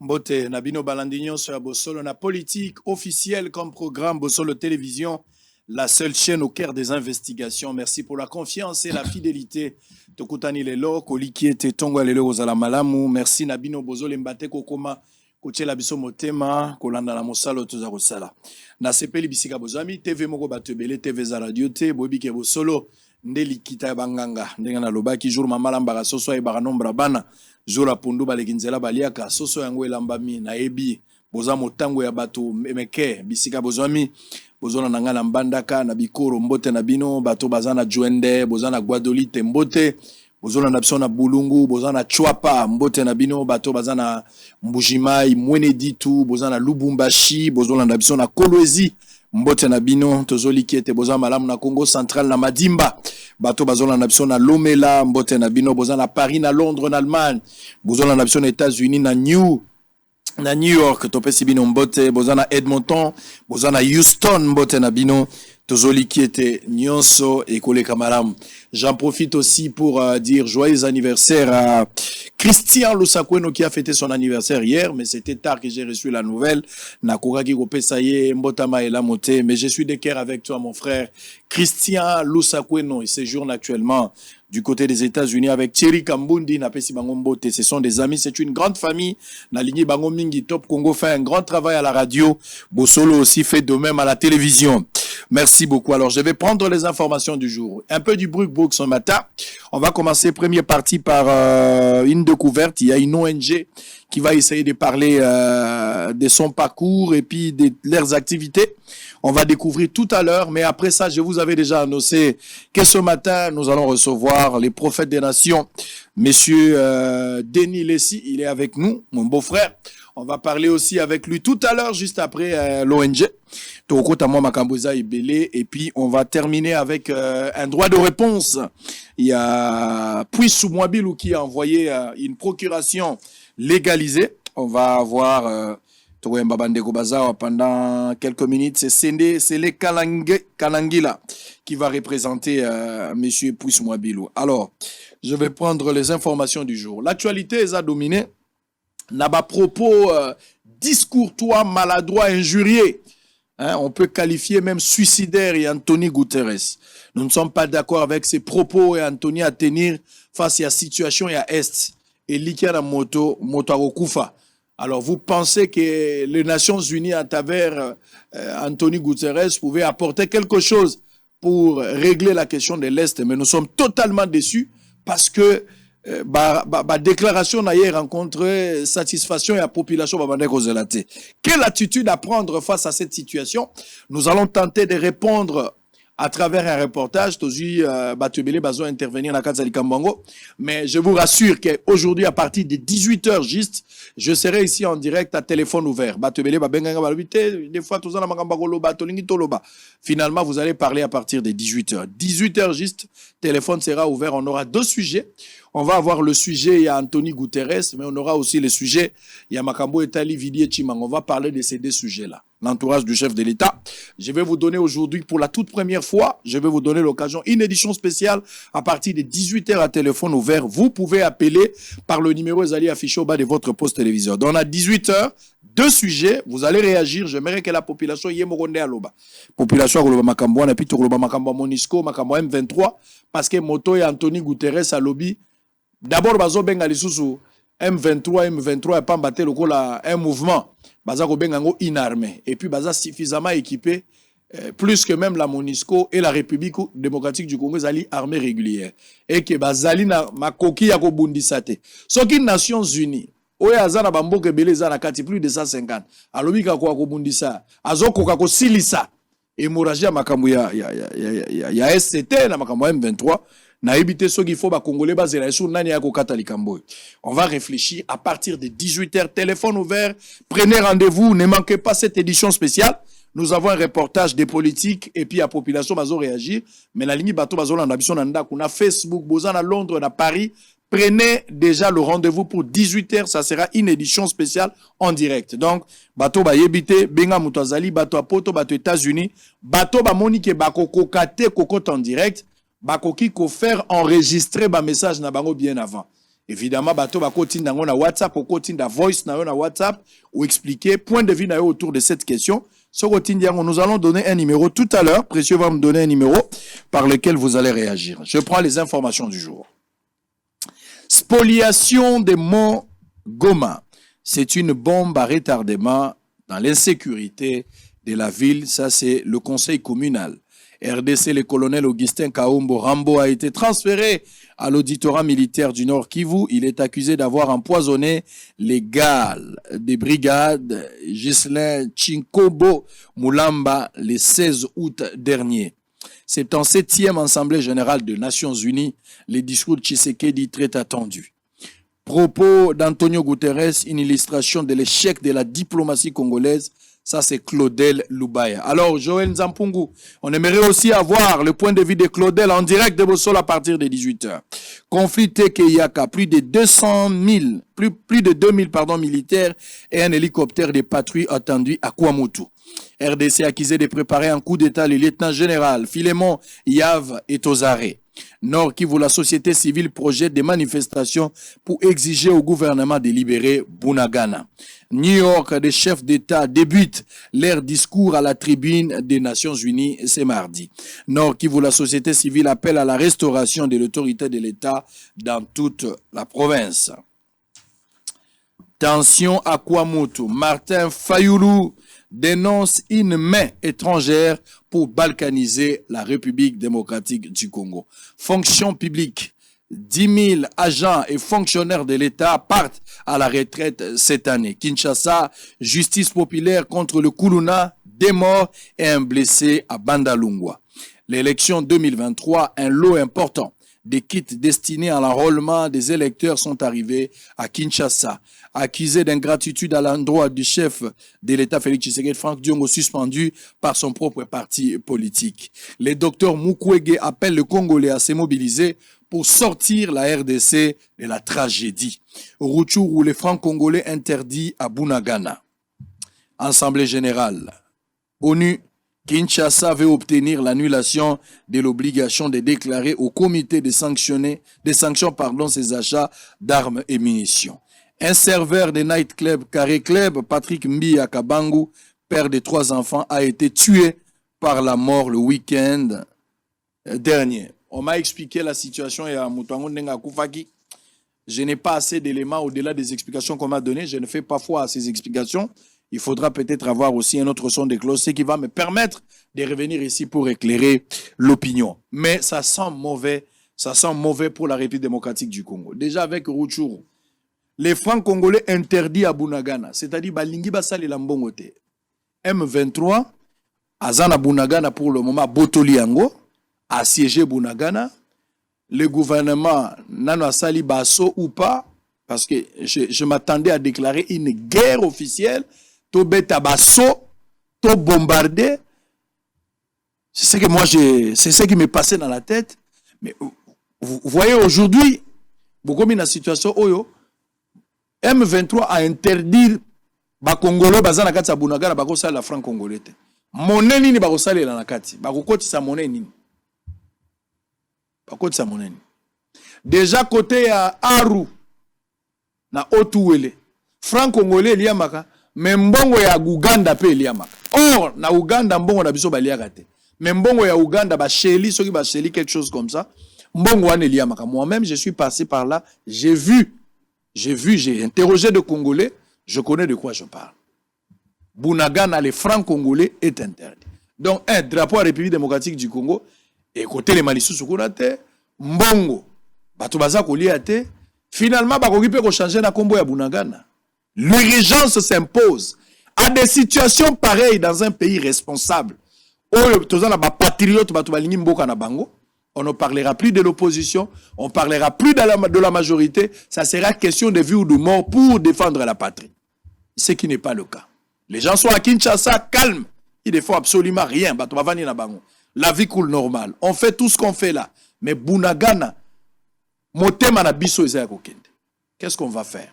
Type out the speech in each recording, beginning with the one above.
Mbote, Nabino Balandignon sur Bosolo, na politique officielle comme programme Bosolo Télévision, la seule chaîne au cœur des investigations. Merci pour la confiance et la fidélité. Tokutani lelo, koliki ete tongo lelo ozala malamu. Merci Nabino Bozole Mbate kokoma, kochela biso motema, kolanda na mosalo toza kosala. Na sepeli bisika bozami, TV moko batebele, TV za radio te, bobike Bosolo, ndeli kita banganga. Ndenga na lobaki jour mamala mbaka soso e baka nombra bana. Jola pundu balekinzela baliaka soso yango elambami na ebi boza motango ya bato meke bisika bozwami bozona nanga na mbandaka na bikoro mbote na bino bato bazana juende bozana guadolite mbote bozona na biso na bulungu bozana chwapa mbote na bino bato bazana mbujimai mwene ditu bozana lubumbashi bozona na biso na kolwezi mbote na bino tozoli kiete boza malamu na Congo central na Madimba bato bazona na biso na Lomela mbote na bino boza na Paris na Londres na Allemagne bozona na biso na États-Unis na New York topesi bino mbote boza na Edmonton boza na Houston mbote na bino tozoli kiete nyonso et koleka malamu. J'en profite aussi pour dire joyeux anniversaire à Christian Lusakweno qui a fêté son anniversaire hier, mais c'était tard que j'ai reçu la nouvelle. Nakuraki Kopesaye, Mbotama et Lamote, mais je suis de cœur avec toi, mon frère. Christian Lusakweno, il séjourne actuellement du côté des États-Unis avec Thierry Kambundi, Napesi Bangombote. Ce sont des amis, c'est une grande famille. Naligni Bangomingi Top Congo fait un grand travail à la radio. Bosolo aussi fait de même à la télévision. Merci beaucoup. Alors, je vais prendre les informations du jour. Un peu du bruit ce matin. On va commencer première partie par une découverte. Il y a une ONG qui va essayer de parler de son parcours et puis de leurs activités. On va découvrir tout à l'heure, mais après ça, je vous avais déjà annoncé que ce matin, nous allons recevoir les prophètes des nations. Monsieur Denis Lessi, il est avec nous, mon beau-frère. On va parler aussi avec lui tout à l'heure, juste après l'ONG. Et puis, on va terminer avec un droit de réponse. Il y a Puissou Mwabilou qui a envoyé une procuration légalisée. On va avoir pendant quelques minutes. C'est Sele Kanangila qui va représenter Monsieur Puissou Mwabilou. Alors, je vais prendre les informations du jour. L'actualité est à dominer. Naba propos discourtois, maladroit, injurié. Hein, on peut qualifier même suicidaire et Anthony Guterres. Nous ne sommes pas d'accord avec ces propos et Anthony à tenir face à la situation à Est. Et Likia Moto Arokufa. Alors vous pensez que les Nations Unies à travers Anthony Guterres pouvaient apporter quelque chose pour régler la question de l'Est, mais nous sommes totalement déçus parce que déclaration n'a rencontré satisfaction et la population. Quelle attitude à prendre face à cette situation? Nous allons tenter de répondre à travers un reportage. Tozi Batubele Bazo intervenir dans Kazali Kambango. Mais je vous rassure qu'aujourd'hui, à partir de 18h juste, je serai ici en direct à téléphone ouvert. Batubele Babenganga Balubite, des fois, tous en Makambagolo, Batolingi Toloba. Finalement, vous allez parler à partir de 18h. 18h juste, téléphone sera ouvert. On aura deux sujets. On va avoir le sujet, il y a Anthony Guterres, mais on aura aussi le sujet, il y a Makambo Etali Vidi Chimang. On va parler de ces deux sujets-là. L'entourage du chef de l'État. Je vais vous donner aujourd'hui, pour la toute première fois, je vais vous donner l'occasion, une édition spéciale à partir de 18h à téléphone ouvert. Vous pouvez appeler par le numéro Zali affiché au bas de votre poste téléviseur. Donc à 18h, deux sujets, vous allez réagir. J'aimerais que la population y ait moronde à l'oba. Population à l'oba Makambo, on a pu l'oba Makambo Monisco, Makambo M23, parce que Moto et Anthony Guterres à lobby. D'abord, bazo benga lisusu M23 pas battre le coup là un mouvement. Baza ko benga ngo inarmé et puis baza suffisamment équipé plus que même la MONUSCO et la République démocratique du Congo zali armée régulière et que bazali na makoki ya ko bundisa te. Soki Nations Unies oya azana bamboke beleza na kati plus de 150. Alobika ko bundisa azoko ko silisa hémorragie makambo ya SCT na makambo M23. Na éviter ceux qu'il faut ba congolais bazela sur nani ya ko katolika mboy. On va réfléchir à partir de 18h, téléphone ouvert, prenez rendez-vous, ne manquez pas cette édition spéciale. Nous avons un reportage des politiques et puis la population bazo réagir, mais la ligne bateau bazo na biso nanda kuna Facebook, bozana Londres, na Paris, prenez déjà le rendez-vous pour 18h, ça sera une édition spéciale en direct. Donc bateau ba yebite benga mutazali bateau apoto bateau États-Unis, bateau ba monique bako kokate kokot en direct. Bakoki ko faire enregistrer ba message na bango bien avant. Évidemment, bato ba kotinda na WhatsApp, ou kotinda voice na WhatsApp, ou expliquer point de vue na autour de cette question. Nous allons donner un numéro tout à l'heure. Précieux va me donner un numéro par lequel vous allez réagir. Je prends les informations du jour. Spoliation des monts Goma. C'est une bombe à retardement dans l'insécurité de la ville. Ça, c'est le conseil communal. RDC, le colonel Augustin Kaombo Rambo a été transféré à l'auditorat militaire du Nord Kivu. Il est accusé d'avoir empoisonné les gars des brigades Ghislain Chinkobo Moulamba le 16 août dernier. C'est en 7e Assemblée générale des Nations Unies, le discours de Tshisekedi très attendu. Propos d'Antonio Guterres, une illustration de l'échec de la diplomatie congolaise. Ça, c'est Claudel Lubaya. Alors, Joël Nzampungu, on aimerait aussi avoir le point de vue de Claudel en direct de Bossol à partir de 18h. Conflit Tekeyaka, plus de 2000 militaires et un hélicoptère de patrouille attendu à Kouamoutou. RDC accusé de préparer un coup d'État, le lieutenant-général Philémon Yav est aux arrêts. Nord Kivu, la société civile projette des manifestations pour exiger au gouvernement de libérer Bunagana. New York, des chefs d'État débutent leur discours à la tribune des Nations Unies ce mardi. Nord Kivu, la société civile appelle à la restauration de l'autorité de l'État dans toute la province. Tension à Kouamoutou. Martin Fayoulou dénonce une main étrangère pour balkaniser la République démocratique du Congo. Fonction publique. 10 000 agents et fonctionnaires de l'État partent à la retraite cette année. Kinshasa, justice populaire contre le Kuluna, des morts et un blessé à Bandalungwa. L'élection 2023, un lot important des kits destinés à l'enrôlement des électeurs sont arrivés à Kinshasa. Accusé d'ingratitude à l'endroit du chef de l'État Félix Tshisekedi, Franck Diongo, suspendu par son propre parti politique. Le docteur Mukwege appelle le Congolais à se mobiliser pour sortir la RDC de la tragédie. Rutshuru, les francs congolais interdits à Bunagana. Assemblée générale. ONU, Kinshasa veut obtenir l'annulation de l'obligation de déclarer au comité des sanctions ses achats d'armes et munitions. Un serveur de nightclub Carré Club, Patrick Mbia Kabangu, père de 3 enfants, a été tué par la mort le week-end dernier. On m'a expliqué la situation et à Moutango Nenga Koufaki. Je n'ai pas assez d'éléments au-delà des explications qu'on m'a données. Je ne fais pas foi à ces explications. Il faudra peut-être avoir aussi un autre son de cloche, ce qui va me permettre de revenir ici pour éclairer l'opinion. Mais ça sent mauvais pour la République démocratique du Congo. Déjà avec Rutshuru, les francs congolais interdits à Bunagana, c'est-à-dire Balingi Basali Lambongote. M23, Azana Bunagana pour le moment, Botoliango, assiégé Bunagana. Le gouvernement Nano Sali Basso ou pas, parce que je m'attendais à déclarer une guerre officielle. To beta basso, to bombardé. C'est ce que moi c'est ce qui m'est passé dans la tête. Mais vous voyez aujourd'hui, beaucoup dans la situation oyo, M23 a interdit ba Congolais bazana kati ya Bunagana bako sala la franc congolais. Monnaie nini bako sala la nakati, bako kotisa monnaie nini. Bako kotisa monnaie nini. Déjà côté ya Aru na Otuwele, franc congolais liamaka. Mais mbongo ya Uganda pe eliamaka. Or, na Uganda mbongo na biso baliaka te. Mais mbongo ya Uganda ba sheli, soki ba sheli quelque chose comme ça. Mbongo wane eliamaka. Moi-même, je suis passé par là. J'ai interrogé de Congolais. Je connais de quoi je parle. Bunagana, les francs congolais, est interdit. Donc, un drapeau à la République démocratique du Congo. Et côté les Malissous Soukounate, mbongo. Bato baza koliate. Finalement, bakoki pe ko changer na kombo ya Bunagana. L'urgence s'impose à des situations pareilles dans un pays responsable. On ne parlera plus de l'opposition, on ne parlera plus de la majorité. Ça sera question de vie ou de mort pour défendre la patrie. Ce qui n'est pas le cas. Les gens sont à Kinshasa, calmes. Ils ne font absolument rien. La vie coule normal. On fait tout ce qu'on fait là. Mais Bunagana, qu'est-ce qu'on va faire?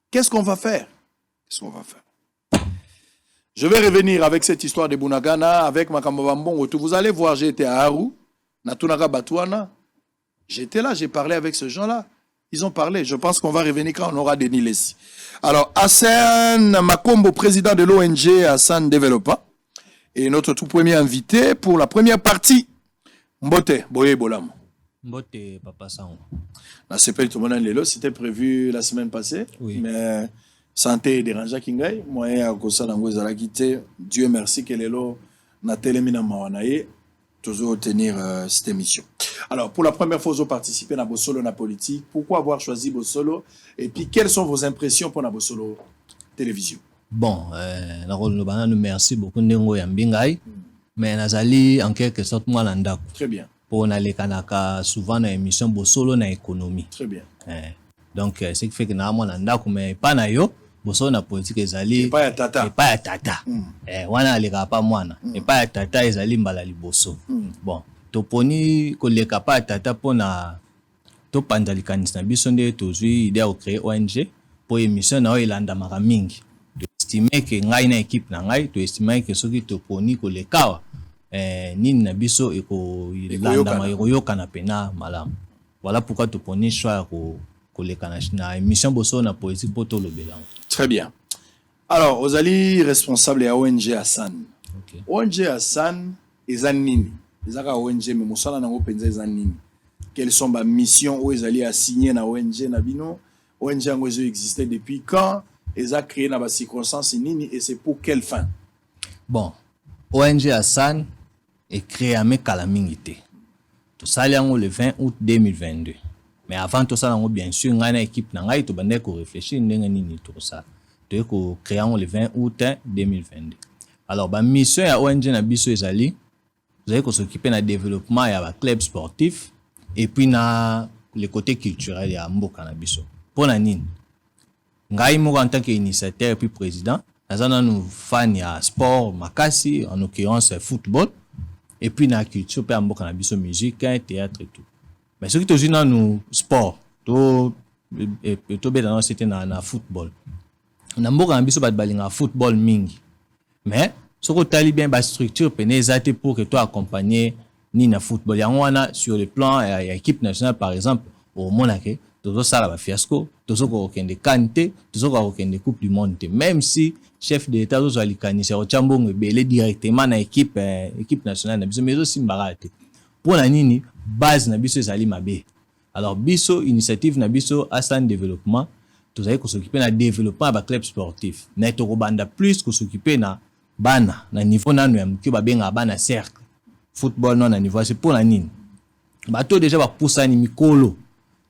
Qu'est-ce qu'on va faire? Je vais revenir avec cette histoire de Bunagana, avec Makamabambon. Vous allez voir, j'ai été à Aru, Natunaka Batouana. J'étais là, j'ai parlé avec ce gens-là. Ils ont parlé. Je pense qu'on va revenir quand on aura Denis Lessi. Alors, Hassan Makombo, président de l'ONG Hassan Developer, et notre tout premier invité pour la première partie. Mbote, Boye Bolam. Mbote, Papa Sango. La CPI tout le monde lelo, c'était prévu la semaine passée. Oui. Mais santé dérangeant Kingai. Moi, à cause de la quitté. Dieu merci que lelo na télémina mawanaye. Toujours tenir cette émission. Alors, pour la première fois, vous participez à Bossolo na politique. Pourquoi avoir choisi Bossolo? Et puis, quelles sont vos impressions pour la Bossolo télévision? Bon, nous merci beaucoup Ndengo Yambingai. Mais nazali en quelque sorte moi l'andako. Très bien. Pour aller kanaka souvent dans émission Bossolo na économie. Très bien. Donc, ce qui fait que na moi l'andako mais pas na yo. Bossolo na politique ezali. Et pas ya tata. Et pas ya tata. Wana aleka pa mwana. Et pas ya tata ezali mbala liboso. Bon, toponi koleka pa ya tata pona to pandalikanisa na biso nde tozwi idée ya créer ONG pour émission na elanda maka mingi. To estimer que ngai na équipe na ngai to estimer que soki toponi koleka nini na biso eko ilanda ma yoka na pena malamu. Voilà pourquoi toponi choix koleka na émission boso na politique poto lobela. Très bien. Alors, vous allez responsable à ONG Hassan. Okay. ONG Hassan eza nini? Ezaka ONG mais mosala nango penza eza nini? Quelles sont les missions où ils allaient assigner na ONG na bino? ONG a existé depuis quand? Ils ont créé dans les circonstances nini et c'est pour quelle fin? Bon, ONG Hassan est créé à Mekalamingité. Tout ça le 20 août 2022. Mais avant tout ça, bien sûr, on a une équipe qui a réfléchi à tout ça. Donc, on a créé le 20 août 2022. Alors, la mission de ONG Nabiso Ezali, vous allez s'occuper du développement de club sportif et puis dans le côté culturel de Mboka Nabiso. Pour la nine. Ngai moko en tant qu'initiateur et puis président, nous fan ya sport makasi, en l'occurrence football, et puis na culture pe Mboka Nabiso musique, théâtre et tout. Mais ce qui est dans nous sport, tout bête c'était na football. Na Mboka Nabiso bat balinga football mingi. Mais ce que tu as bien ba structure penezate pour que toi accompagner ni na football. Yango sur le plan équipe nationale par exemple au Monaco, toujours ça la fiasco, toujours aucun de Kanté, toujours aucun de Coupe du Monde. Même si chef de l'État toujours alikani c'est au Chambongo belé directement na équipe nationale na biso mais aussi mbarate. Pour la nini base na biso ezali mabe. Alors biso initiative na biso Hassan développement, tous allez s'occuper na développement ba club sportif. Na to banda plus que s'occuper na bana na niveau nanu ya mki ba benga bana cercle. Football non na niveau c'est pour la nini. Bato déjà ba poussa ni mikolo.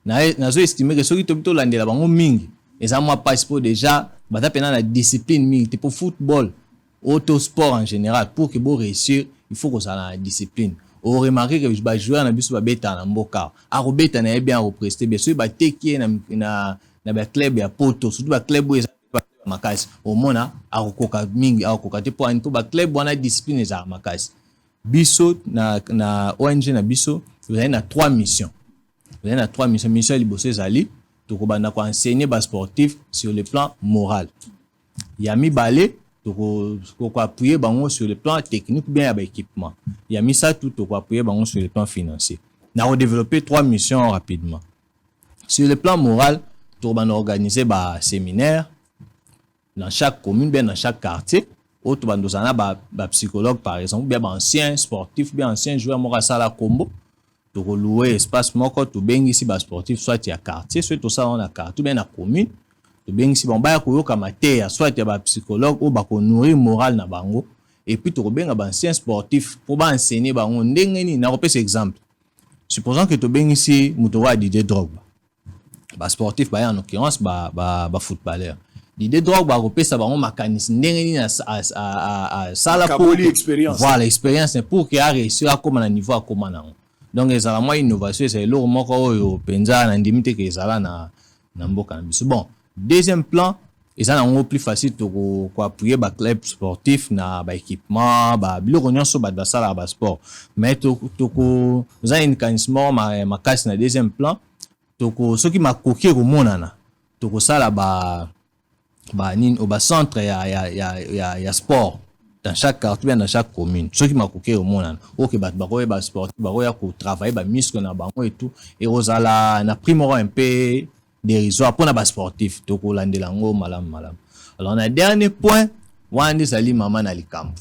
Na zo estimer que soki to landela bango mingi. Eza moi passeport déjà bata pena na discipline mingi pour football, auto sport en général pour que bo réussir, il faut que ça la discipline. On remarque que ba joueur na biso ba beta na mboka. A robeta na bien represter bien sûr ba teki na ba club ya poto, surtout ba club eza makasi. Au mona a kokoka mingi a kokoka te pour ba club wana discipline eza makasi. Biso na ONG na biso, vous avez na 3 missions. Vous avez 3 missions. Mission liboso ezali to kobanda ko enseigner bas sportif sur le plan moral. Yami balé to ko appuyer bango sur le plan technique bien ba équipement. Yami ça tout to ko appuyer bango sur le plan financier. Na redévelopper 3 missions rapidement. Sur le plan moral, to banda organiser ba séminaire dans chaque commune, bien dans chaque quartier. Autre bandozana ba psychologue par exemple, bien ba ancien sportif, bien ancien joueur moko sala combo. To louer espace moko to bengi si ba sportif soit ya quartier, soit to ça on a quartier, bien na commune. To bengi si bon ba ko yoka matière, soit ya ba psychologue ou ba ko nourrir moral na bango. Et puis to benga ba ancien sportif pour ba enseigner bango ndenge ni na repese exemple. Supposons que to bengi si muto wa Didier Drogba. Ba sportif ba en l'occurrence ba footballeur. L'idée drogue ba repesa bango mécanisme ndenge ni na sala pour expérience. Voilà expérience pour que a réussir à comme na niveau à comme na. Donc ezala moi innovation c'est lo moko oyo penza na ndimite ke ezala na mboka na biso. Bon, deuxième plan, ezala ngo plus facile to ko appuyer ba club sportif na ba équipement, ba biloko nyonso ba sala ba sport. Mais to ko za une mécanisme makasi na deuxième plan, to ko soki makoki ko monana, to ko sala ba nini au centre ya sport dans chaque quartier, dans chaque commune. Ceux qui m'a coupé au monde, ok, bah sport, bah pour travailler, bah muscle na bango et tout. Et Rosala, na primoro un peu dérisoire pour na sportif. Donc Hollande lango malam. Alors on a dernier point, wande zali maman na likambu.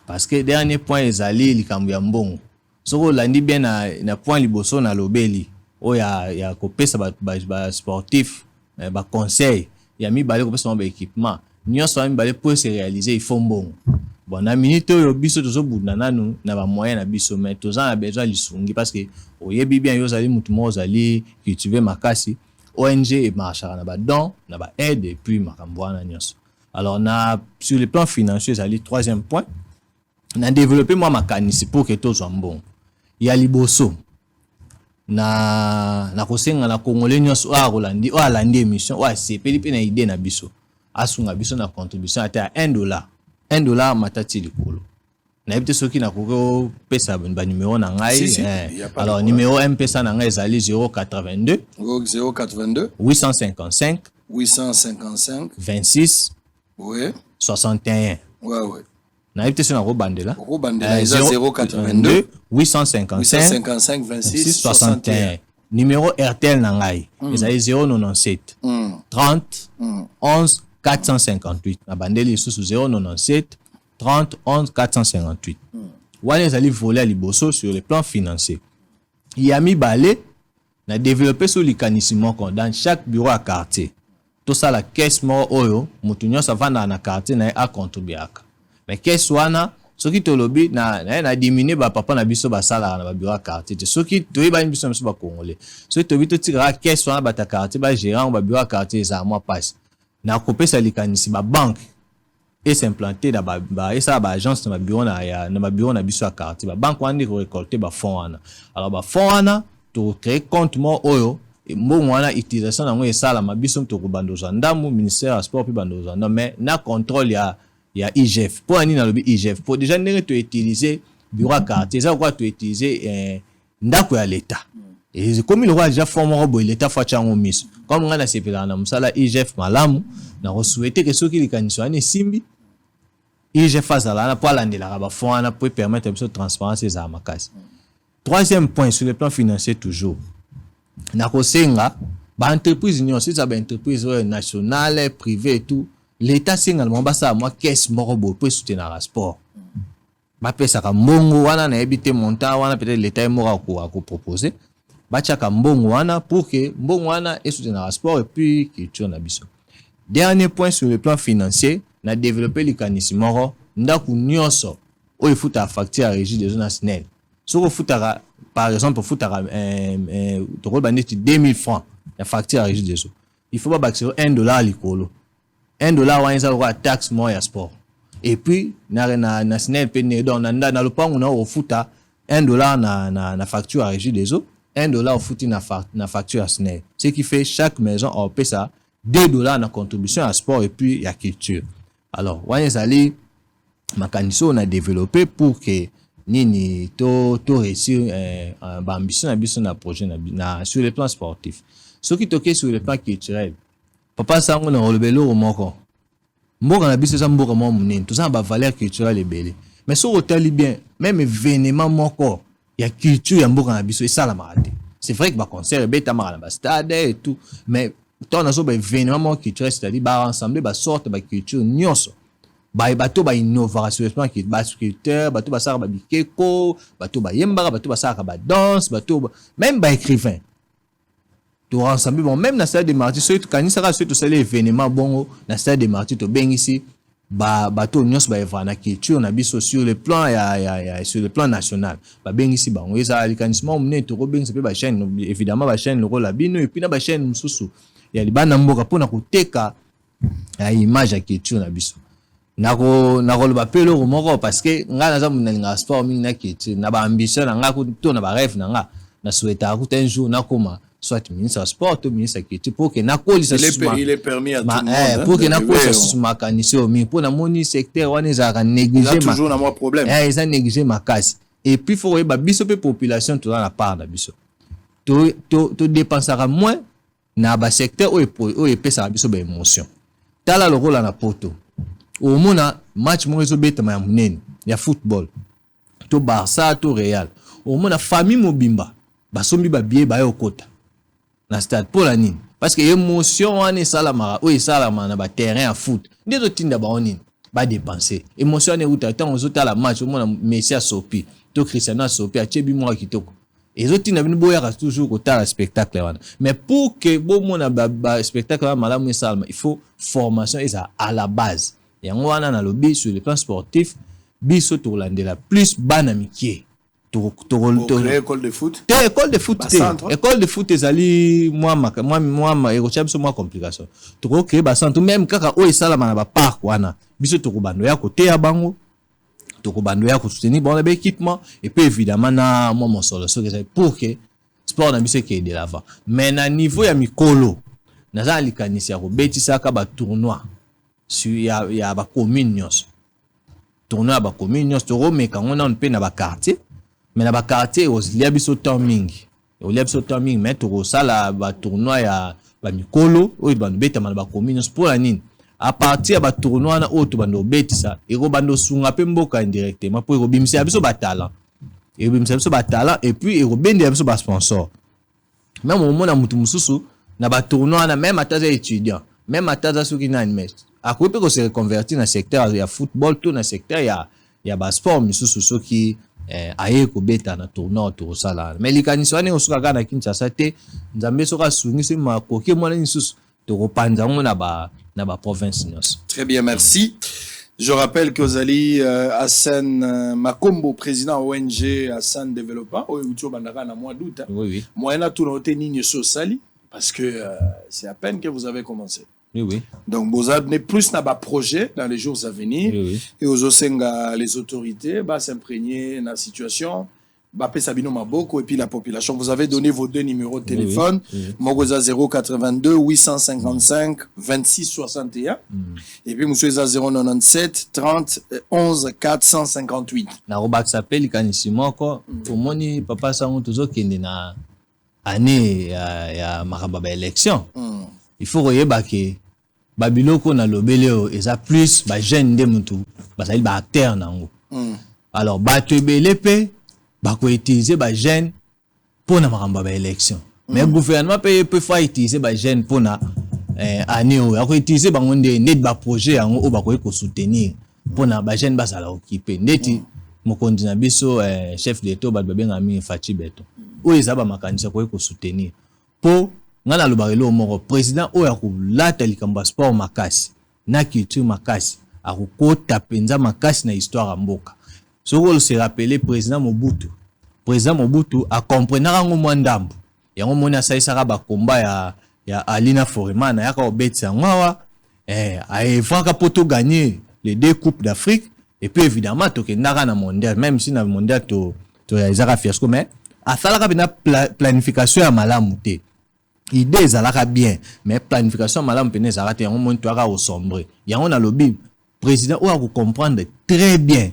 Parce que dernier point ezali likambu ya mbongo. Soko landi bien na point liboso na lobeli. O ya kopesa ba sportif, ba conseil. Ya mi balé kopesa ba équipement. Nyonso ami balé pour se réaliser il faut mbongo. Bon na minute oyo biso tozo bunda nanu na ba moyen na biso mais toza na besoin lisungi parce que oyebi bien yo zali mutu mo zali cultiver makasi. ONG et marchera na ba don, na ba aide et puis makambo wana nyonso. Alors sur le plan financier zali troisième point. Na développer moi makanisi pour que tous soient bon. Il y a liboso na kosenga na congolais nyonso a rolandi o alandi émission o sepeli pe na idée na biso asunga biso na contribution ata $1 $1 matati likolo na ebite soki na koko pesa ba numéro na ngai alors numéro M-Pesa na ngai ezali 082 855 26 ouais 61 ouais na ebite na robandela 082 855 26 61 numéro RTL na ngai ezali 097 30 11 458 na bandeli sous 097 30 11 458 wana ezali volé à liboso sur le plan financier il y a mis balé na développer sur likanisi moko dans chaque bureau à quartier tout ça la caisse mo oyo mutu nyonso vanda na quartier na a contribuer. Mais qu'est-ce wana soki tolobi na diminuer ba papa na biso ba sala na ba bureau quartier soki toyi ba biso ba congolais soki tobi to tika qu'est-ce wana ba ta quartier ba gérant ba bureau quartier za moi passe na kopesa likanisi ba banque et s'implanter da ba et ça ba agence na bureau na bureau na biso quartier ba banque wana ko récolter ba fonds wana alors ba fonds wana to créer compte mo oyo mbongo wana utilisation na ngo esala mabiso to ko bandoza ndamu ministère ya sport pe bandoza ndamu mais na contrôle ya IGF. Pour aller dans le IGF, pour déjà tu utiliser bureau quartier, ça quoi tu utiliser ndako ya l'État. Et comme il aura déjà formé l'État fois chango miss. Comme on a sepela na musala IGF malamu na souhaiter que ceux qui les kanisa ne simbi IGF azala na pour landela ba fond na pour permettre de transparence za makasi. Troisième point sur le plan financier toujours. Na kosenga ba entreprise union c'est ça ba entreprise nationale, privée et tout. L'État singalement basa moi caisse morobo pour soutenir le sport. Ba pesa ka mbongo wana na ebité montant wana peut-être l'État est mort à proposer. Ba chaka mbongo wana pour que mbongo wana et soutenir le sport et puis culture na biso. Dernier point sur le plan financier, na développer l'ikanisimo ndaku nyonso o il faut ta facture à régie des zones SNEL. Soko futara par exemple futara to ko banditi 2000 francs la facture à régie des zones. Il faut pas baxer $1 likolo. $1 wanza kwa tax mo ya sport et puis na SNEL pe ne don na lopango na ofuta $1 na facture à régie des eaux $1 ofuti na facture à SNEL ce qui fait chaque maison on paie ça $2 na contribution à sport et puis ya culture. Alors wanza ali makaniso na développer pour que nini to réussir ba ambition na biso na projet na sur le plan sportif ce qui toque sur le plan culturel. Papa sango na olobelo moko mboka na biso za mboka mo munene tout ça ba valeur culturelle ebele mais so otali bien même événement moko ya culture ya mboka na biso esala marate c'est vrai que ba concert beta mara na stade et tout mais tant na so ba événement culturel c'est-à-dire ba ensemble ba sorte ba culture nyonso ba bato ba innovation qui ba sculpteur bato ba sara ba bikeko bato ba yembara bato ba sara ba danse bato même ba écrivain to ensemble bon même na stade de martyrs so to kanisa ka so to sala événement bongo na stade de martyrs to bengisi bato nyonso ba evana culture na biso sur le plan sur le plan national ba bengisi bango eza likanismo mne to ko bengisa pe ba chaîne évidemment ba chaîne lokola bino et puis na ba chaîne mususu ya libana mboka pona koteka ya image ya culture na biso nako loba pe lo moko parce que nga na za mna sport mingi na culture na ba ambition na nga ko to na ba rêve na nga na souhaita ko un jour na koma soit ministre du sport ou ministre de culture pour que na kolisa il est permis à tout le monde pour que na kolisa suma kanisi mi pour na moni secteur wana za ka négliger toujours na moi problème ils ont négligé makasi et puis faut ba biso pe population tout dans la part na biso to dépensera moins na ba secteur o pesa biso ba émotion tala lokola na poto au mona match mo zo beta ma munene ya football to Barça to Real au mona famille mobimba basombi ba billet ba yo kota na stade pour la nini parce que émotion wana esalamaka oyo esalama na ba terrain ya foot nde totinda bango nini badepense émotion wana euta ntango ozotala match omona Messi asopi to Cristiano asopi atie bimo ya kitoko ezotinda bino boyaka toujours kotala spectacle wana mais pour que bomona ba spectacle wana malamu esalama il faut formation eza à la base yango wana na lobi sur le plan sportif biso tokolandela plus bana mikie créer école de foot. École de foot, école de foot ezali moi ekotia biso moi complication. Toko créer ba centre même kaka o esala na ba parc wana. Biso toko bando ya côté ya bango. Toko bando ya ko soutenir bon ba équipement et puis évidemment na moi mon solo pour que sport na biso ke de l'avant. Mais na niveau ya mikolo naza likanisi ya ko betisa ka ba tournoi sur ya ba commune nyonso. Tournoi ba commune nyonso toko meka ngona on pe na ba quartier. Mais na ba quartier ozilia biso timing mais to sala ba tournoi ya ba mikolo o ba beta na ba commune pour la nini à partir ba tournoi na o to bando betisa e ko bando sunga pe mboka indirectement pour ko bimisa biso ba talent et puis e ko bende biso ba sponsor même au moment na mutu mususu na ba tournoi na même ataza étudiant même ataza soki na animé akope ko se reconvertir na secteur ya football to na secteur ya ba sport mususu soki aye ko beta na tournoi to sala mais likanisi wana osuka kana Kinshasa te nzambe soka sungisi makoki mwana nisusu to ko panza ngo na ba province nyos. Très bien, merci. Je rappelle que Ozali Hassan Makombo, président ONG Hassan Développement, au Youtube bandaka na mois d'août. Oui. Moi na tout noté ni sali parce que c'est à peine que vous avez commencé. Oui. Donc, Bozad n'est plus dans un projet dans les jours à venir. Oui. Et aux Osenga, les autorités, s'imprégner dans la situation. Sabino Maboko et puis la population. Vous avez donné vos deux numéros de téléphone. Mogoza 082 855 26 61. Et puis Monsieur 097 30 11 458. Na robak s'appelle Kanisimo ko. Pour moi ni papa sango toujours kende na année ya makamba élection. Il faut regarder que babiloko na lobeleo eza plus ba jeune de mutu bazali ba acteur nango. Alors ba tebele pe ba ko utiliser ba jeune pour na makamba ba élection. Mais gouvernement peut faire utiliser ba jeune pour na année o ko utiliser bango nde net ba projet yango o ba ko soutenir pour na ba jeune bazala occuper ndeti mokondi na biso chef d'état ba benga mi Fachi Beto. O eza ba makanisa ko soutenir pour ngana lobarelo moko président oya ko lata likamba sport makasi na culture makasi akokota penza makasi na histoire mboka soko se rappeler président Mobutu a comprendre ngo mwandambu yango mona saisaka ba combat ya Alina Foreman ya ka obetsa ngwa a evaka poto gagner les deux coupes d'Afrique et puis évidemment to kendaka na mondial même si na mondial to ya izaka fiasco mais asalaka bina planification ya malamu te. Idée ezalaka bien mais planification malamu pene ezalaka te yango monto aka au sombre yango na lobby président ou a comprendre très bien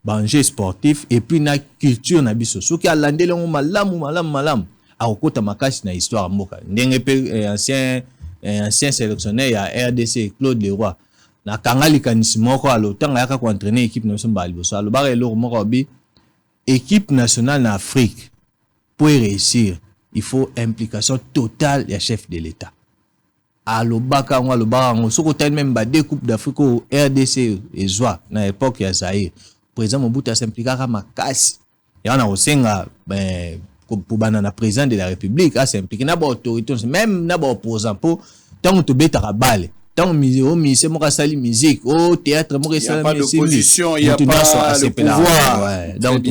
enjeu sportif et puis na culture na biso soki alandeli yango malamu akokota makasi na histoire mboka ndenge pe ancien sélectionneur ya RDC Claude Leroy na kanga likanisi moko alotanga yaka ko entraîner équipe nationale ba liboso alobaka eloko moko bi équipe nationale na Afrique pour réussir il faut implication totale ya chef de l'État. Alobaka ngo soko tane même ba deux coupes d'Afrique au RDC et Zwa na époque ya Zaïre. Président Mobutu s'impliquera makasi. Ya na osenga pour banana président de la République a s'impliquer na ba autorité même na ba opposant pour tant to betaka balle. Tant c'est moi sali musique au théâtre moi sali musique. Il n'y a pas le pouvoir. Donc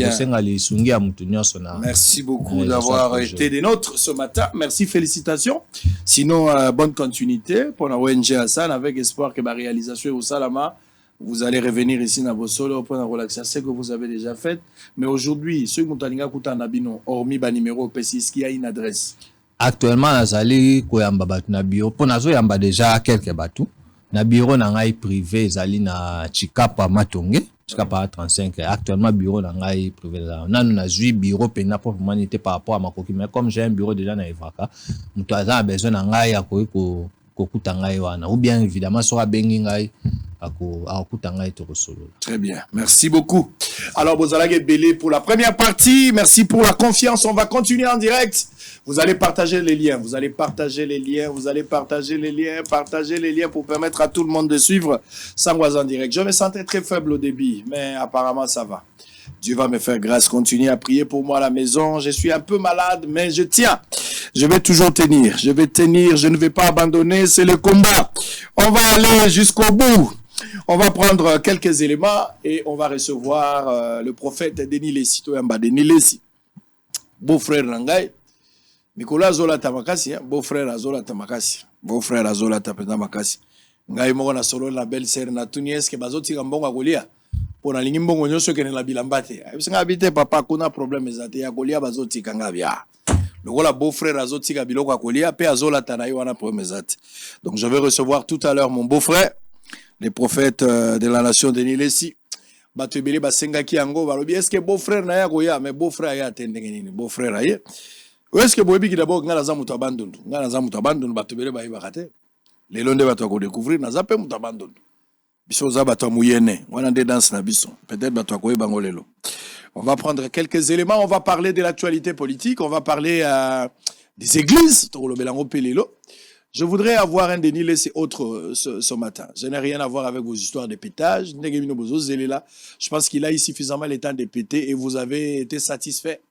merci beaucoup d'avoir été des nôtres ce matin. Merci, félicitations. Sinon bonne continuité pour la ONG Hassan avec espoir que ma réalisation au Salama vous allez revenir ici dans vos solos pour la relaxation que vous avez déjà faite. Mais aujourd'hui, ceux qui ont Kutanabino, hormis ba numéro PCS qui a une adresse. Actuellement nazali koyamba batu na bureau po nazo yamba déjà quelques batu na bureau na ngai privé zali na Chikapa Matonge Chikapa 35 actuellement bureau na ngai privé là nanu na zui bureau pena pour humanité par rapport à makoki mais comme j'ai un bureau déjà na Evaka muto aza besoin na ngai ya ko kuta ngai wana ou bien évidemment sera bengi ngai akutanga eto solo. Très bien, merci beaucoup. Alors, Bozalage Belé pour la première partie. Merci pour la confiance. On va continuer en direct. Vous allez partager les liens. Vous allez partager les liens. Vous allez partager les liens. Partager les liens pour permettre à tout le monde de suivre Sangoise en direct. Je me sentais très faible au début, mais apparemment ça va. Dieu va me faire grâce. Continuez à prier pour moi à la maison. Je suis un peu malade, mais je tiens. Je vais toujours tenir. Je vais tenir. Je ne vais pas abandonner. C'est le combat. On va aller jusqu'au bout. On va prendre quelques éléments et on va recevoir le prophète Denis Lessi. Denis Lessi, beau-frère Nangai. Nicolas Zola Tamakasi, beau-frère Azola Tamakasi. Beau-frère Azola Tamakasi. Ngai moko na solo la belle-sœur na tunies ke bazoti ngambonga kolia. Pona lingi mbongo nyoso ke na bilambate. Bisinga habite papa kuna problème ezate ya kolia bazoti kanga bia. Le beau-frère azoti ka biloko akolia pe Azola tanayi wana problème ezate. Donc je vais recevoir tout à l'heure mon beau-frère, les prophètes de la nation Denis Lessi. Batebele basengaki yango balobi est-ce que beau-frère na ya koya mais beau-frère ya tendenge nini beau-frère aye. Est-ce que boyebi ki d'abord ngala za mutu abandondu. Ngala za mutu abandondu batebele ba ibakate. Les londe bato ko découvrir na zape mutu abandondu. Biso za bato muyene, wana de danse na biso. Peut-être bato ko yebango lelo. On va prendre quelques éléments, on va parler de l'actualité politique, on va parler des églises, je voudrais avoir un Denis Lessi autre ce matin. Je n'ai rien à voir avec vos histoires de pétage. Je pense qu'il a eu suffisamment le temps de péter et vous avez été satisfait.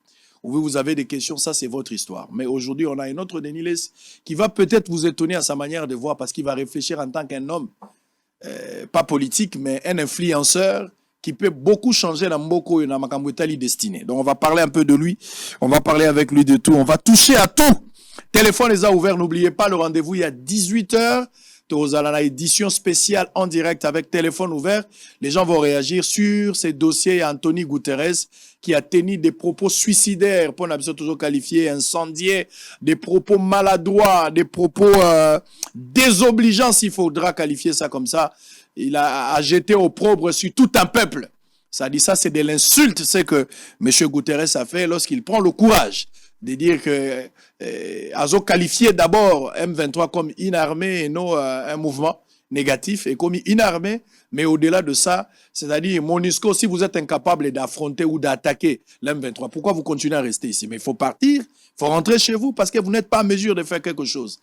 Ou vous avez des questions, ça c'est votre histoire. Mais aujourd'hui, on a un autre Denis Lessi qui va peut-être vous étonner à sa manière de voir parce qu'il va réfléchir en tant qu'un homme, pas politique, mais un influenceur qui peut beaucoup changer la mboko et la makambouetali destinée. Donc on va parler un peu de lui, on va parler avec lui de tout, on va toucher à tout. Téléphone les a ouverts, n'oubliez pas le rendez-vous, il y a 18h. Tozala édition spéciale en direct avec téléphone ouvert. Les gens vont réagir sur ces dossiers. Anthony Guterres qui a tenu des propos suicidaires, pour n'absolument toujours qualifié incendiaires, des propos maladroits, des propos désobligeants, s'il faudra qualifier ça comme ça. Il a jeté opprobre sur tout un peuple. Ça dit ça, c'est de l'insulte, c'est que M. Guterres a fait lorsqu'il prend le courage de dire que Azo qualifié d'abord M23 comme inarmé et non un mouvement négatif et comme inarmé, mais au-delà de ça, c'est-à-dire MONUSCO, si vous êtes incapable d'affronter ou d'attaquer l'M23, pourquoi vous continuez à rester ici? Mais il faut partir, il faut rentrer chez vous parce que vous n'êtes pas en mesure de faire quelque chose.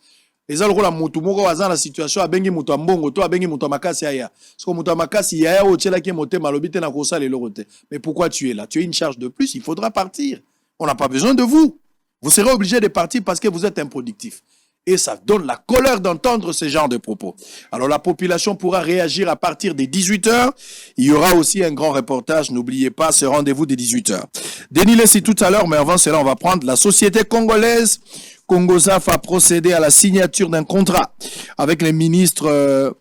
Les gens la mutu moko waza la situation abengi mutu mbongo to abengi mutu makasi aya parce que mutu makasi yaya o tshela ki mote malobite na kosa le lorote. Mais pourquoi tu es là? Tu as une charge de plus, il faudra partir. On n'a pas besoin de vous. Vous serez obligé de partir parce que vous êtes improductif. Et ça donne la colère d'entendre ce genre de propos. Alors la population pourra réagir à partir des 18h. Il y aura aussi un grand reportage. N'oubliez pas ce rendez-vous des 18h. Denis Lessi tout à l'heure, mais avant cela, on va prendre la société congolaise. Congosaf a procédé à la signature d'un contrat avec les ministres...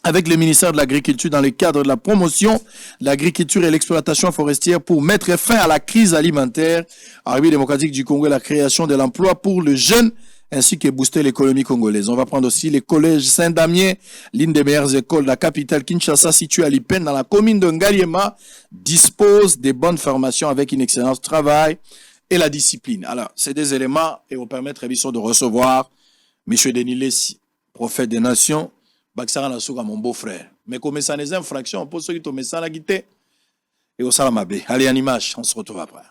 avec le ministère de l'Agriculture dans le cadre de la promotion de l'agriculture et l'exploitation forestière pour mettre fin à la crise alimentaire en République démocratique du Congo et la création de l'emploi pour les jeunes ainsi que booster l'économie congolaise. On va prendre aussi les collèges Saint-Damien, l'une des meilleures écoles de la capitale Kinshasa située à Lipen dans la commune de Ngaliema, dispose des bonnes formations avec une excellence de travail et la discipline. Alors, c'est des éléments et vont permettre de recevoir M. Denis Lessi, prophète des nations, Baksara Nasuka, mon beau-frère. Mais comme ça les infractions, pour ceux qui t'ont mis ça la guité, et au Salamabé. Allez, en image, on se retrouve après.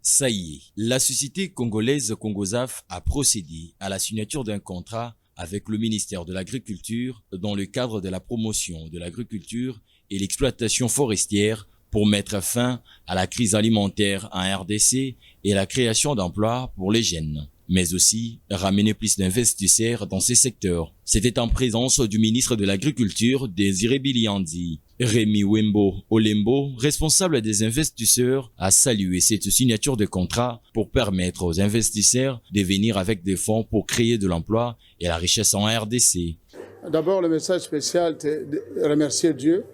Ça y est, la société congolaise Congosaf a procédé à la signature d'un contrat avec le ministère de l'Agriculture dans le cadre de la promotion de l'agriculture et l'exploitation forestière pour mettre fin à la crise alimentaire en RDC et la création d'emplois pour les jeunes, mais aussi ramener plus d'investisseurs dans ces secteurs. C'était en présence du ministre de l'Agriculture, Désiré Biliandi. Rémi Wembo Olembo, responsable des investisseurs, a salué cette signature de contrat pour permettre aux investisseurs de venir avec des fonds pour créer de l'emploi et la richesse en RDC. D'abord, le message spécial, c'est de remercier Dieu,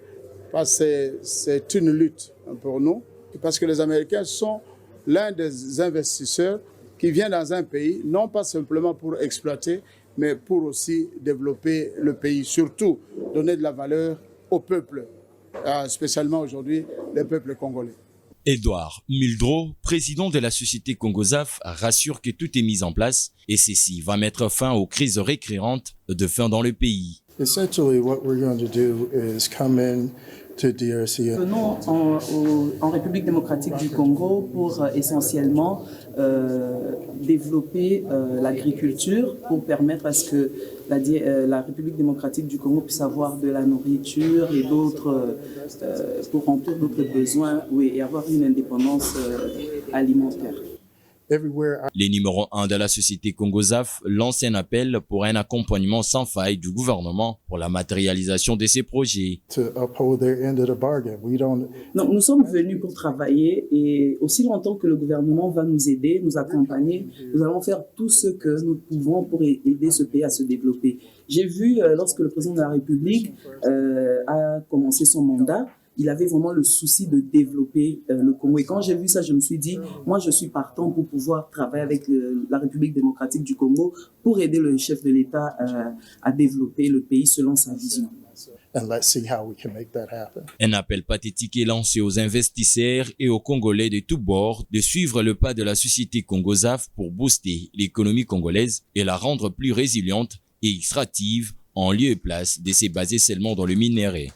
parce que c'est une lutte pour nous, parce que les Américains sont l'un des investisseurs qui vient dans un pays, non pas simplement pour exploiter, mais pour aussi développer le pays, surtout donner de la valeur au peuple, spécialement aujourd'hui le peuple congolais. Edouard Muldreau, président de la société Congosaf, rassure que tout est mis en place et ceci va mettre fin aux crises récurrentes de faim dans le pays. Essentially, what we're going to do is come in to DRC. Venons en République démocratique du Congo pour essentiellement développer l'agriculture pour permettre à ce que la République démocratique du Congo puisse avoir de la nourriture et d'autres, pour remplir d'autres besoins, oui, et avoir une indépendance alimentaire. Les numéros 1 de la société Congozaf lancent un appel pour un accompagnement sans faille du gouvernement pour la matérialisation de ces projets. Donc, nous sommes venus pour travailler et aussi longtemps que le gouvernement va nous aider, nous accompagner, nous allons faire tout ce que nous pouvons pour aider ce pays à se développer. J'ai vu lorsque le président de la République a commencé son mandat, il avait vraiment le souci de développer le Congo. Et quand j'ai vu ça, je me suis dit, moi, je suis partant pour pouvoir travailler avec la République démocratique du Congo pour aider le chef de l'État à développer le pays selon sa vision. And let's see how we can make that happen. Un appel pathétique est lancé aux investisseurs et aux Congolais de tous bords de suivre le pas de la société Congozaf pour booster l'économie congolaise et la rendre plus résiliente et extractive en lieu et place de se baser seulement dans le minerai.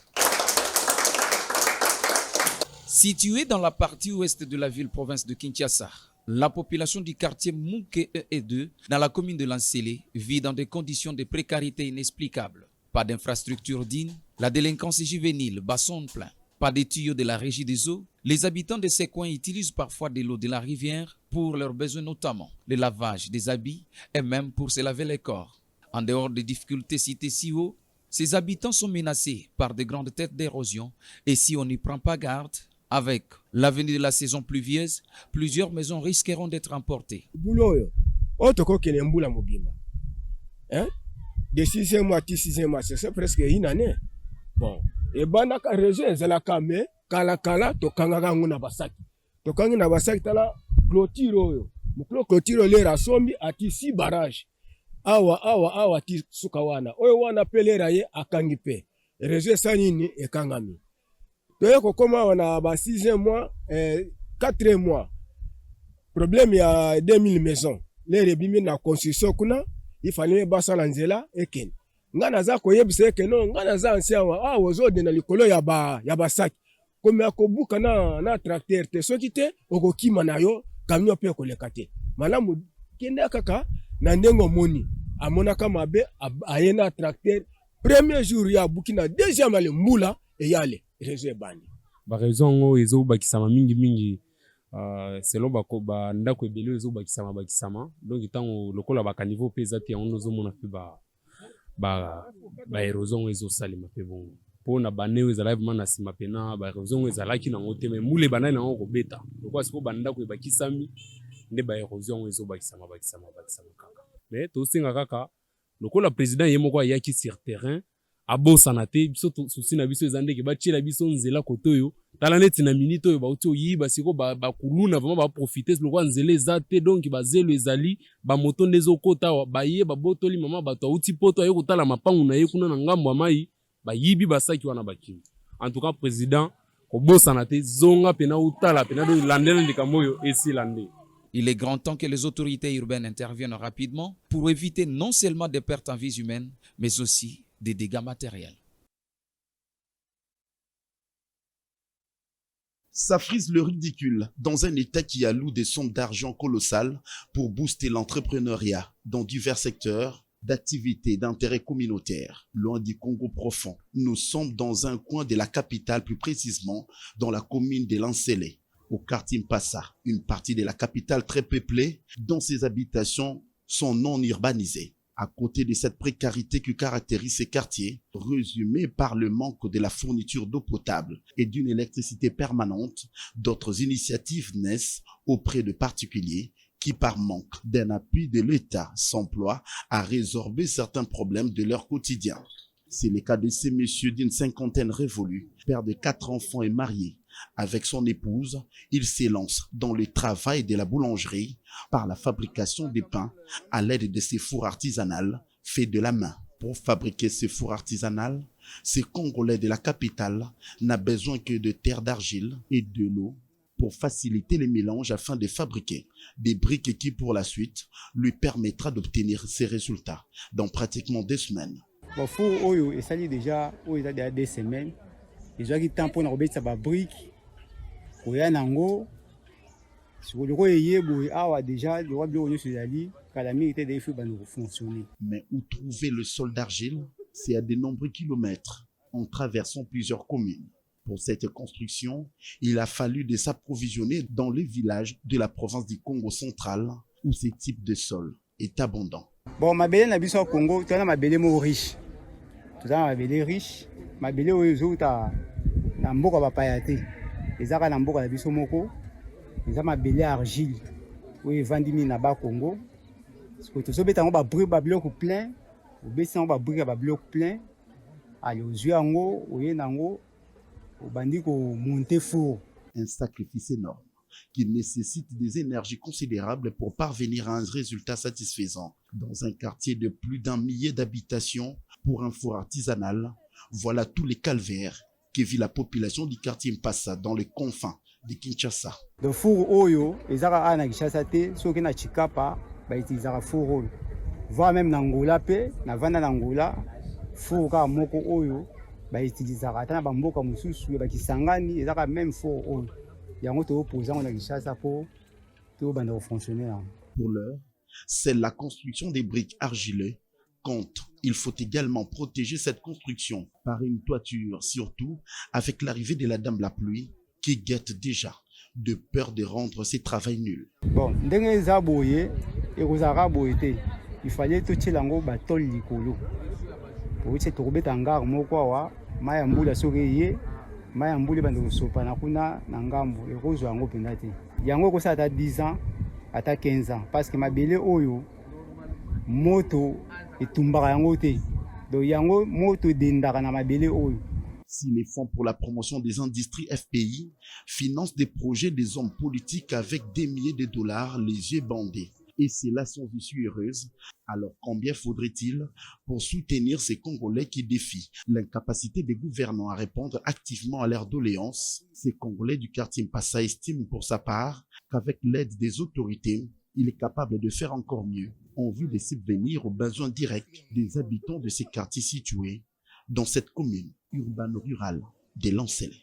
Située dans la partie ouest de la ville-province de Kinshasa, la population du quartier Mouké 1 et 2, dans la commune de Lansele, vit dans des conditions de précarité inexplicables. Pas d'infrastructures dignes, la délinquance juvénile bat son plein. Pas de tuyaux de la régie des eaux. Les habitants de ces coins utilisent parfois de l'eau de la rivière pour leurs besoins, notamment le lavage des habits et même pour se laver les corps. En dehors des difficultés citées si haut, ces habitants sont menacés par de grandes têtes d'érosion et si on n'y prend pas garde, avec l'avenue de la saison pluvieuse, plusieurs maisons risqueront d'être emportées. De 6e mois à 6e mois, c'est presque une année. Bon, et banaka région la kame kala to kangaka nguna basaki. To kangina basaki tala clôture yo. Muklo clôture le rasombi ati 6 barrage. Awa ti sukawana. Oyo wana pelera ye akangipe. Région sanini e kangami. Donc, comme on a 6e mois, 4e mois, problème il y a 2000 maisons. Les rebimi na construction kuna, il fallait basa lanzela eken. Ngana za koyebise ke non, ngana za ancien wa ozo de na likolo ya basaki. Comme akobuka na tracteur te soki te okokima na yo camion pe koleka te. Malamu kende kaka na ndengo moni. Amonaka mabe ayena tracteur premier jour ya bukina deuxième ale mbula e yale. Raison ezo bakisama mingi selon ba ndako ebele ezo bakisama donc itango lokola ba niveau peza ti on ozo mona pe ba erosion ezo salima pe bon pona baneo ezala vraiment na sima pena ba erosion ezalaki na ngote mais mule banani na ngo beta lokwa siko bandako ebakisami nde ba erosion ezo bakisama kaka mais to singa kaka lokola président yemoko ayaki sur terrain abosana te biso souci na biso ezandeke batiela biso nzela kotoyo tala neti na minute oyo bauti oyiba siko bakuluna vraiment baprofite lokwa nzela eza te donc bazelo ezali bamoto nde ezokota baye babotoli mama bato auti poto aye kotala mapangu na ye kuna na ngambo ya mai bayibi basaki wana bakimi en tout cas président kobosana te zonga pena utala pena donc landela ndikambo oyo esilande. Il est grand temps que les autorités urbaines interviennent rapidement pour éviter non seulement des pertes en vies humaines, mais aussi des dégâts matériels. Ça frise le ridicule dans un État qui alloue des sommes d'argent colossales pour booster l'entrepreneuriat dans divers secteurs d'activités d'intérêt communautaire. Loin du Congo profond, nous sommes dans un coin de la capitale, plus précisément dans la commune de Lansele, au quartier Mpassa, une partie de la capitale très peuplée dont ses habitations sont non urbanisées. À côté de cette précarité qui caractérise ces quartiers, résumée par le manque de la fourniture d'eau potable et d'une électricité permanente, d'autres initiatives naissent auprès de particuliers qui, par manque d'un appui de l'État, s'emploient à résorber certains problèmes de leur quotidien. C'est le cas de ces messieurs d'une cinquantaine révolue, père de 4 enfants et marié. Avec son épouse, il s'élance dans le travail de la boulangerie par la fabrication des pains à l'aide de ces fours artisanales faits de la main. Pour fabriquer ces fours artisanales, ces Congolais de la capitale n'a besoin que de terre d'argile et de l'eau pour faciliter les mélanges afin de fabriquer des briques qui pour la suite lui permettra d'obtenir ces résultats dans pratiquement 2 semaines. Bon, four oyo et ça déjà oyo ça déjà 2 semaines. Ils ont eu temps pour nous ça ba brique. Oya nango. Sur le royer boy awa déjà le roi bio sur ali kalami était des feux ba nous fonctionner. Mais où trouver le sol d'argile? C'est à de nombreux kilomètres en traversant plusieurs communes. Pour cette construction, il a fallu de s'approvisionner dans les villages de la province du Congo central où ce type de sol est abondant. Bon, ma belle na biso Congo, tu as ma belle mo riche. Tu as ma belle riche, ma belle oyo ta na mboka ba payate. Ezaka na mboka na biso moko. Eza ma belle argile. Oyo vandi mi na ba Congo. Parce que to beta ngo ba brique ba bloc plein, o besa ngo ba brique ba bloc plein. Ali ozwi yango, oye nango, o bandi ko monter four. Un sacrifice énorme qui nécessite des énergies considérables pour parvenir à un résultat satisfaisant. Dans un quartier de plus d'1 millier d'habitations pour un four artisanal, voilà tous les calvaires que vit la population du quartier Mpassa dans les confins de Kinshasa. Le four oyo, ezaka ana Kinshasa te, soki na Chikapa, ba utilisaka four oyo. Voire même na Angola pe, na vanda na Angola, four ka moko oyo, ba utilisaka ata na bamboka mosusu ba kisangani, ezaka même four oyo. Pour l'heure, c'est la construction des briques argileuses compte. Il faut également protéger cette construction par une toiture, surtout avec l'arrivée de la dame la pluie qui guette déjà de peur de rendre ses travaux nuls. Bon, il fallait tout lango batol likolo. Pour que tu angar moko wa maya mbula soki maya mbuli bando sopa na kuna na ngambo ekozwa yango penda te yango ko ata 10 ans ata 15 ans parce que mabele oyo moto etumbaka yango te donc yango moto dendaka na mabele oyo. Si les fonds pour la promotion des industries FPI financent des projets des hommes politiques avec des milliers de dollars les yeux bandés, et c'est là son issue heureuse, alors combien faudrait-il pour soutenir ces Congolais qui défient l'incapacité des gouvernants à répondre activement à leurs doléances? Ces Congolais du quartier Mpassa estiment pour sa part qu'avec l'aide des autorités, il est capable de faire encore mieux en vue de subvenir aux besoins directs des habitants de ces quartiers situés dans cette commune urbano-rurale de Lancélé.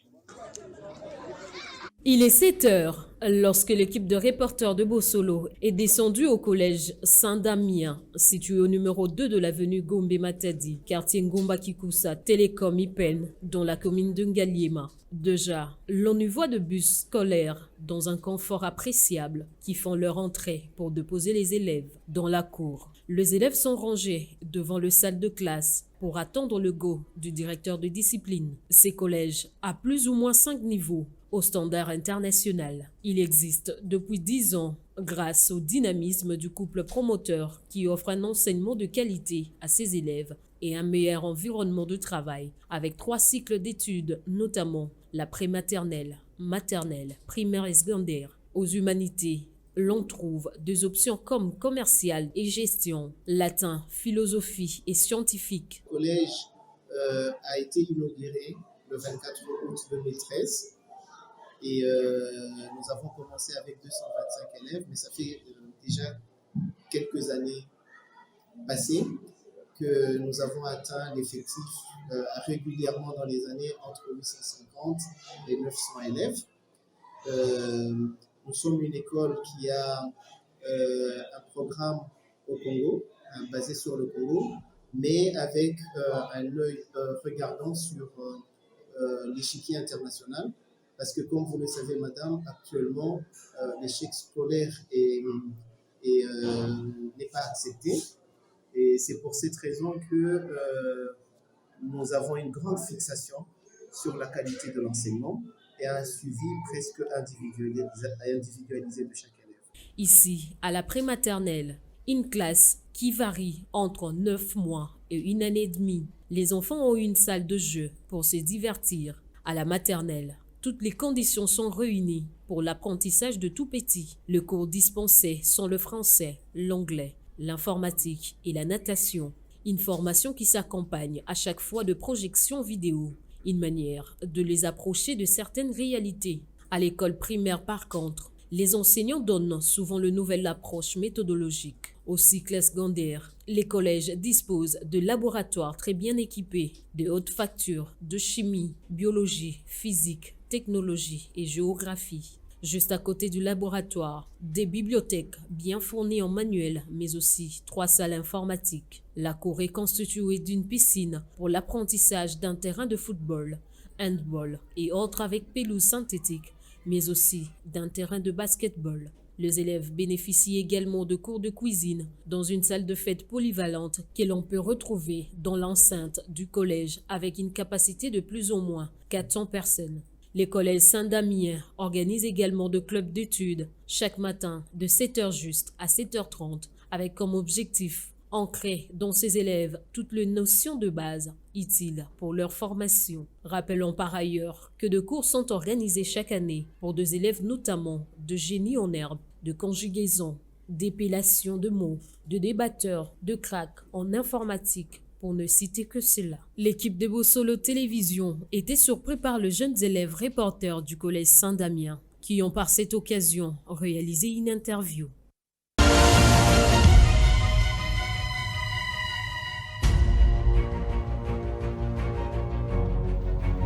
Il est 7 heures lorsque l'équipe de reporters de Bossolo est descendue au collège Saint-Damien, situé au numéro 2 de l'avenue Gombe Matadi, quartier Ngomba Kikusa, Télécom Ipen, dans la commune de Ngaliema. Déjà, l'on y voit de bus scolaires dans un confort appréciable qui font leur entrée pour déposer les élèves dans la cour. Les élèves sont rangés devant le salle de classe pour attendre le go du directeur de discipline. Ces collèges a plus ou moins 5 niveaux au standard international. Il existe depuis 10 ans grâce au dynamisme du couple promoteur qui offre un enseignement de qualité à ses élèves et un meilleur environnement de travail avec 3 cycles d'études, notamment la prématernelle, maternelle, primaire et secondaire. Aux humanités, l'on trouve des options comme commercial et gestion, latin, philosophie et scientifique. Le collège a été inauguré le 24 août 2013. Et nous avons commencé avec 225 élèves, mais ça fait déjà quelques années passées que nous avons atteint l'effectif régulièrement dans les années entre 850 et 900 élèves. Nous sommes une école qui a un programme au Congo, basé sur le Congo, mais avec un œil regardant sur l'échiquier international. Parce que comme vous le savez, madame, actuellement, l'échec scolaire n'est pas accepté. Et c'est pour cette raison que nous avons une grande fixation sur la qualité de l'enseignement et un suivi presque individualisé de chaque élève. Ici, à la prématernelle, une classe qui varie entre 9 mois et 1 année et demie. Les enfants ont une salle de jeu pour se divertir. À la maternelle, toutes les conditions sont réunies pour l'apprentissage de tout petit. Les cours dispensés sont le français, l'anglais, l'informatique et la natation. Une formation qui s'accompagne à chaque fois de projections vidéo. Une manière de les approcher de certaines réalités. À l'école primaire, par contre, Les enseignants donnent souvent une nouvelle approche méthodologique. Au cycle secondaire, les collèges disposent de laboratoires très bien équipés, de haute facture, de chimie, biologie, physique, technologie et géographie. Juste à côté du laboratoire, des bibliothèques bien fournies en manuels, mais aussi 3 salles informatiques. La cour est constituée d'une piscine pour l'apprentissage d'un terrain de football, handball et autres avec pelouse synthétique, mais aussi d'un terrain de basketball. Les élèves bénéficient également de cours de cuisine dans une salle de fête polyvalente que l'on peut retrouver dans l'enceinte du collège avec une capacité de plus ou moins 400 personnes. Les collèges Saint-Damien organisent également de clubs d'études chaque matin de 7h juste à 7h30 avec comme objectif ancrer dans ces élèves toutes les notions de base utiles pour leur formation. Rappelons par ailleurs que des cours sont organisés chaque année pour des élèves notamment de génie en herbe, de conjugaison, d'épellation de mots, de débatteurs, de crack en informatique, pour ne citer que cela. L'équipe de Bossolo Télévision était surpris par les jeunes élèves reporters du collège Saint-Damien qui ont par cette occasion réalisé une interview.